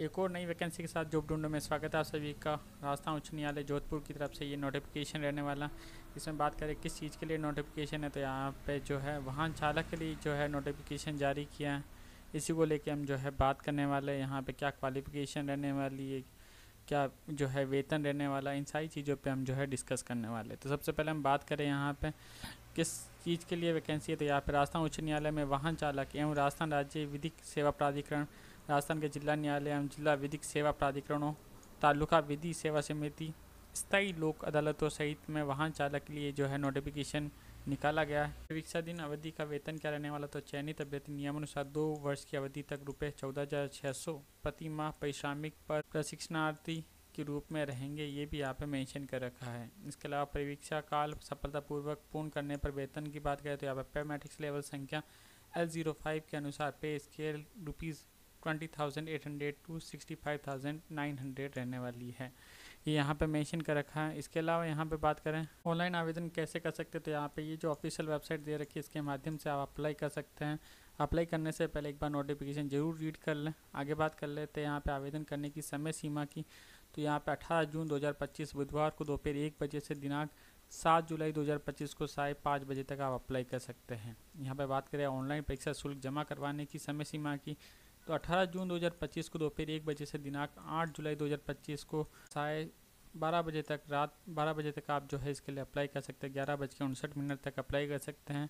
एक और नई वैकेंसी के साथ जॉब ढूंढो में स्वागत है आप सभी का। राजस्थान उच्च न्यायालय जोधपुर की तरफ से ये नोटिफिकेशन रहने वाला। इसमें बात करें किस चीज़ के लिए नोटिफिकेशन है, तो यहाँ पे जो है वाहन चालक के लिए जो है नोटिफिकेशन जारी किया है। इसी को लेके हम जो है बात करने वाले हैं। यहाँ पे क्या क्वालिफिकेशन रहने वाली है, क्या जो है वेतन रहने वाला, इन सारी चीज़ों पे हम जो है डिस्कस करने वाले। तो सबसे पहले हम बात करें यहाँ पे किस चीज़ के लिए वैकेंसी है, तो यहाँ पे राजस्थान उच्च न्यायालय में वाहन चालक एवं राजस्थान राज्य विधिक सेवा प्राधिकरण, राजस्थान के जिला न्यायालय एवं जिला विधिक सेवा प्राधिकरणों, तालुका विधि सेवा समिति, स्थायी लोक अदालतों सहित में वाहन चालक के लिए जो है नोटिफिकेशन निकाला गया है। परीक्षा दिन अवधि का वेतन क्या रहने वाला, तो चयनित अभ्यर्थी नियमानुसार 2 वर्ष की अवधि तक ₹14,600 प्रति माह पारिश्रमिक पर प्रशिक्षणार्थी के रूप में रहेंगे, ये भी यहाँ पे मेंशन कर रखा है। इसके अलावा परीक्षा काल सफलतापूर्वक पूर्ण करने पर वेतन की बात करें तो यहाँ पर पे मैट्रिक्स लेवल संख्या L05 के अनुसार पे स्केल ₹20,800 टू 65,900 रहने वाली है, ये यहाँ पे मेंशन कर रखा है। इसके अलावा यहाँ पे बात करें ऑनलाइन आवेदन कैसे कर सकते हैं, तो यहाँ पे ये जो ऑफिशियल वेबसाइट दे रखी है इसके माध्यम से आप अप्लाई कर सकते हैं। अप्लाई करने से पहले एक बार नोटिफिकेशन जरूर रीड कर लें। आगे बात कर लेते हैं यहाँ पे आवेदन करने की समय सीमा की। तो यहाँ पे 18 जून 2025 बुधवार को दोपहर 1 बजे से दिनांक 7 जुलाई 2025 को 5:30 बजे तक आप अप्लाई कर सकते हैं। यहाँ पे बात करें ऑनलाइन परीक्षा शुल्क जमा करवाने की समय सीमा की, तो 18 जून 2025 को दोपहर 1 बजे से दिनांक 8 जुलाई 2025 को 12:30 बजे तक, रात 12 बजे तक आप जो है इसके लिए अप्लाई कर सकते हैं। 11:59 तक अप्लाई कर सकते हैं।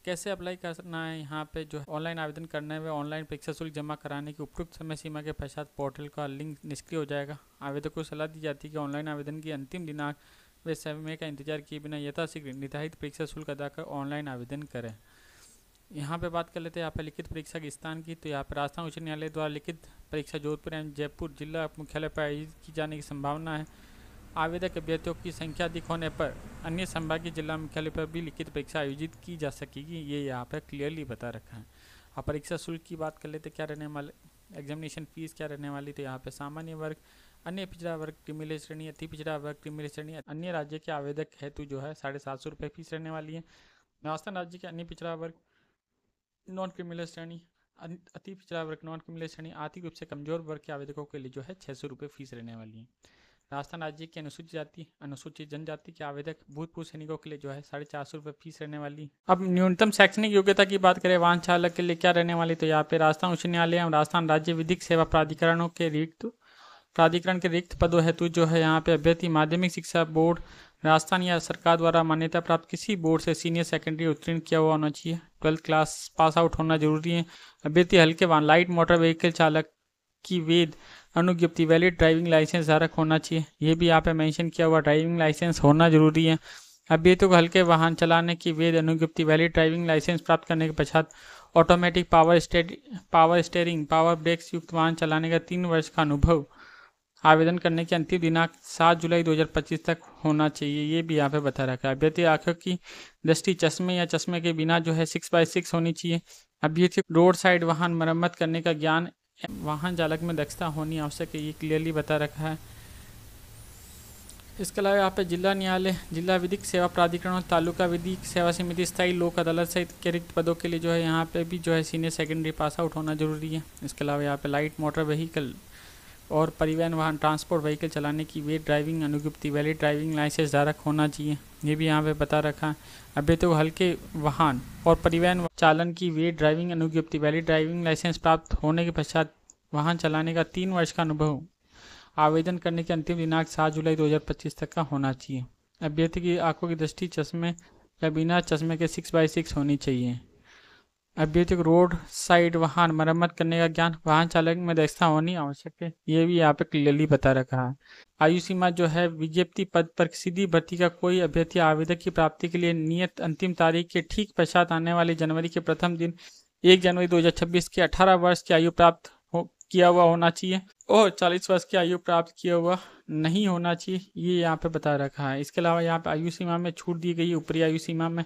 कैसे अप्लाई करना है, यहाँ पे जो ऑनलाइन आवेदन करने में ऑनलाइन परीक्षा शुल्क जमा कराने की उपयुक्त समय सीमा के पश्चात पोर्टल का लिंक निष्क्रिय हो जाएगा। आवेदक को सलाह दी जाती है कि ऑनलाइन आवेदन की अंतिम दिनांक वे समय का इंतजार किए बिना यथाशीघ्र निर्धारित परीक्षा शुल्क अदा कर ऑनलाइन आवेदन करें। यहाँ पे बात कर लेते हैं यहाँ पे लिखित परीक्षा के स्थान की। तो यहाँ पर राजस्थान उच्च न्यायालय द्वारा लिखित परीक्षा जोधपुर एवं जयपुर जिला मुख्यालय पर आयोजित की जाने की संभावना है। आवेदक अभ्यर्थियों की संख्या अधिक होने पर अन्य संभागीय जिला मुख्यालय पर भी लिखित परीक्षा आयोजित की जा सकेगी, ये यहाँ पर क्लियरली बता रखा है। अब परीक्षा शुल्क की बात कर लेते क्या रहने वाले, एग्जामिनेशन फीस क्या रहने वाली, तो यहाँ पे सामान्य वर्ग, अन्य पिछड़ा वर्ग, क्रिमिनल श्रेणी, अति पिछड़ा वर्ग, क्रिमिनल श्रेणी, अन्य राज्य के आवेदक हेतु जो है 750 रुपये फीस रहने वाली है। राजस्थान राज्य के अन्य पिछड़ा वर्ग, नॉन क्रिमिनल श्रेणी, अति पिछड़ा वर्ग, नॉन क्रिमिनल श्रेणी, आर्थिक रूप से कमजोर वर्ग के आवेदकों के लिए जो है 600 रुपये फीस रहने वाली है। राजस्थान राज्य की अनुसूचित जाति, अनुसूचित जनजाति के आवेदक, भूतपूर्व सैनिकों के लिए जो है 450 रुपये फीस रहने वाली। अब न्यूनतम शैक्षणिक योग्यता की बात करें वाहन चालक के लिए क्या रहने वाली, तो यहाँ पे राजस्थान उच्च न्यायालय एवं राजस्थान राज्य विधिक सेवा प्राधिकरण के रिक्त पदों हेतु जो है यहाँ पे अभ्यर्थी माध्यमिक शिक्षा बोर्ड राजस्थान या सरकार द्वारा मान्यता प्राप्त किसी बोर्ड से सीनियर सेकेंडरी उत्तीर्ण किया हुआ होना चाहिए। 12th क्लास पास आउट होना जरूरी है। अभ्यर्थी हल्के वाहन लाइट मोटर व्हीकल चालक की वैध अनुज्ञप्ति वैलिड ड्राइविंग लाइसेंस धारक होना चाहिए, ये भी यहाँ पे मेंशन किया हुआ ड्राइविंग लाइसेंस होना जरूरी है। अभ्यर्थियों को हल्के वाहन चलाने की वैध अनुज्ञप्ति वैलिड ड्राइविंग लाइसेंस प्राप्त करने के पश्चात automatic power steering power brakes युक्त वाहन चलाने का 3 वर्ष का अनुभव आवेदन करने की अंतिम दिनांक 7 जुलाई 2025 तक होना चाहिए, ये भी यहाँ पे बता रखा है। अभ्यर्थी आंखों की दृष्टि चश्मे या चश्मे के बिना जो है 6/6 होनी चाहिए। अभ्यर्थी रोड साइड वाहन मरम्मत करने का ज्ञान, वाहन चालक में दक्षता होनी आवश्यक है, ये क्लियरली बता रखा है। इसके अलावा यहाँ पे जिला न्यायालय, जिला विधिक सेवा प्राधिकरण, तालुका विधिक सेवा समिति, स्थायी लोक अदालत सहित के रिक्त पदों के लिए जो है यहाँ पे भी जो है सीनियर सेकेंडरी पास आउट होना जरूरी है। इसके अलावा यहाँ पे लाइट मोटर व्हीकल और परिवहन वाहन ट्रांसपोर्ट व्हीकल चलाने की वैध ड्राइविंग अनुज्ञप्ति वैलिड ड्राइविंग लाइसेंस धारक होना चाहिए, ये भी यहाँ पे बता रखा है। अभ्यर्थियों को हल्के वाहन और परिवहन चालन की वैध ड्राइविंग अनुज्ञप्ति वैलिड ड्राइविंग लाइसेंस प्राप्त होने के पश्चात वाहन चलाने का 3 वर्ष का अनुभव आवेदन करने की अंतिम दिनांक 7 जुलाई 2025 तक का होना चाहिए। अभ्यर्थी की आंखों की दृष्टि चश्मे या बिना चश्मे के 6/6 होनी चाहिए। अभ्यर्थी को रोड साइड वाहन मरम्मत करने का ज्ञान, वाहन चालक में दक्षता होनी आवश्यक है, ये भी यहाँ पे क्लियरली बता रखा है। आयु सीमा जो है विज्ञप्ति पद पर सीधी भर्ती का कोई अभ्यर्थी आवेदक की प्राप्ति के लिए नियत अंतिम तारीख के ठीक पश्चात आने वाले जनवरी के प्रथम दिन 1 जनवरी 2026 के 18 वर्ष की आयु प्राप्त किया हुआ होना चाहिए और 40 वर्ष की आयु प्राप्त किया हुआ नहीं होना चाहिए, ये यहाँ पे बता रखा है। इसके अलावा यहाँ पे आयु सीमा में छूट दी गई है। ऊपरी आयु सीमा में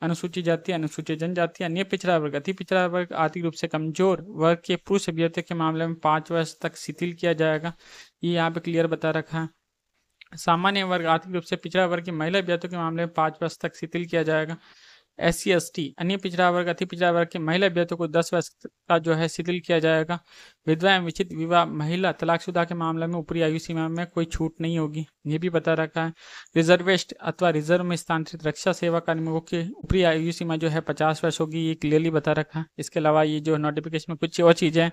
अनुसूचित जाति, अनुसूचित जनजाति, अन्य पिछड़ा वर्ग, अति पिछड़ा वर्ग, आर्थिक रूप से कमजोर वर्ग के पुरुष अभ्यर्थियों के मामले में 5 वर्ष तक शिथिल किया जाएगा, ये यहाँ पे क्लियर बता रखा है। सामान्य वर्ग, आर्थिक रूप से पिछड़ा वर्ग की महिला अभ्यर्थियों के मामले में 5 वर्ष तक शिथिल किया जाएगा। SC ST अन्य पिछड़ा वर्ग अति पिछड़ा वर्ग के महिला अभ्यर्थियों को 10 वर्ष का जो है शिथिल किया जाएगा। विधवा एवं विच्छेद विवाह महिला तलाकशुदा के मामले में ऊपरी आयु सीमा में कोई छूट नहीं होगी, ये भी बता रखा है। रिजर्विस्ट अथवा रिजर्व में स्थानांतरित रक्षा सेवा कार्मिकों की ऊपरी आयु सीमा जो है 50 वर्ष होगी, ये क्लियरली बता रखा है। इसके अलावा ये जो नोटिफिकेशन में कुछ और चीज़ें हैं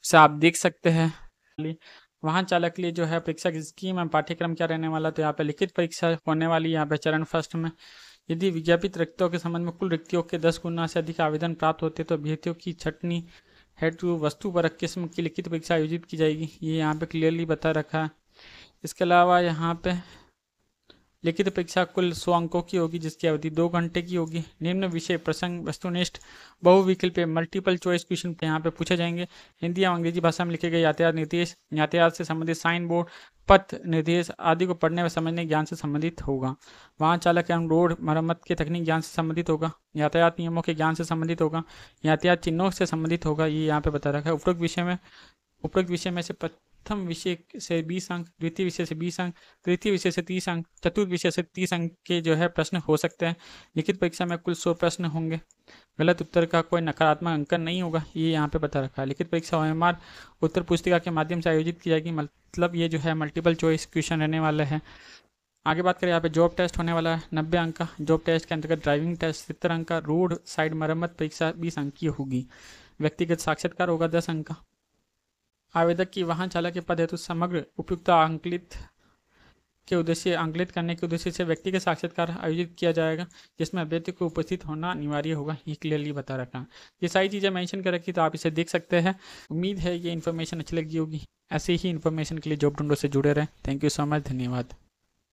उसे आप देख सकते हैं। वाहन चालक के लिए जो है परीक्षा की स्कीम एवं पाठ्यक्रम क्या रहने वाला, तो यहाँ पे लिखित परीक्षा होने वाली है। यहाँ पे चरण फर्स्ट में यदि विज्ञापित रिक्तियों के संबंध में कुल रिक्तियों के 10 गुना से अधिक आवेदन प्राप्त होते तो अभ्यर्थियों की छटनी हेतु वस्तुपरक किस्म की लिखित परीक्षा आयोजित की जाएगी, ये यहाँ पे क्लियरली बता रखा है। इसके अलावा यहाँ पे लिखित परीक्षा कुल 100 अंकों की होगी, जिसकी अवधि 2 घंटे की होगी। निम्न विषय प्रसंग वस्तुनिष्ठ बहुविकल्पीय मल्टीपल चॉइस क्वेश्चन यहाँ पे पूछे जाएंगे। हिंदी या अंग्रेजी भाषा में लिखे गए यातायात निर्देश, यातायात से संबंधित साइन बोर्ड, पथ निर्देश आदि को पढ़ने व समझने ज्ञान से संबंधित होगा। वाहन चालक एवं रोड मरम्मत के तकनीक ज्ञान से संबंधित होगा। यातायात नियमों के ज्ञान से संबंधित होगा। यातायात चिन्हों से संबंधित होगा, ये यहाँ पे बता रखा है। उपरोक्त विषय में से प्रथम विषय से 20 अंक, द्वितीय विषय से 20 अंक, तृतीय विषय से 30 अंक, चतुर्थ विषय से 30 अंक के जो है प्रश्न हो सकते हैं। लिखित परीक्षा में कुल 100 प्रश्न होंगे। गलत उत्तर का कोई नकारात्मक अंकन नहीं होगा, ये यहाँ पे बता रखा है। लिखित परीक्षा OMR उत्तर पुस्तिका के माध्यम से आयोजित की जाएगी, मतलब ये जो है मल्टीपल चॉइस क्वेश्चन रहने वाले हैं। आगे बात करें, यहाँ पे जॉब टेस्ट होने वाला है 90 अंक का। जॉब टेस्ट के अंतर्गत ड्राइविंग टेस्ट 70 अंक का, रोड साइड मरम्मत परीक्षा 20 अंक की होगी। व्यक्तिगत साक्षात्कार होगा 10 अंक का। आवेदक की वाहन चालक के पद हेतु समग्र उपयुक्तता आंकलित करने के उद्देश्य से व्यक्तिगत साक्षात्कार आयोजित किया जाएगा, जिसमें अभ्यर्थी को उपस्थित होना अनिवार्य होगा, ये क्लियरली बता रखा है। ये सारी चीज़ें मेंशन कर रखी, तो आप इसे देख सकते हैं। उम्मीद है ये इन्फॉर्मेशन अच्छी लगी होगी। ऐसे ही इन्फॉर्मेशन के लिए जॉब ढूंढो से जुड़े रहें। थैंक यू सो मच, धन्यवाद।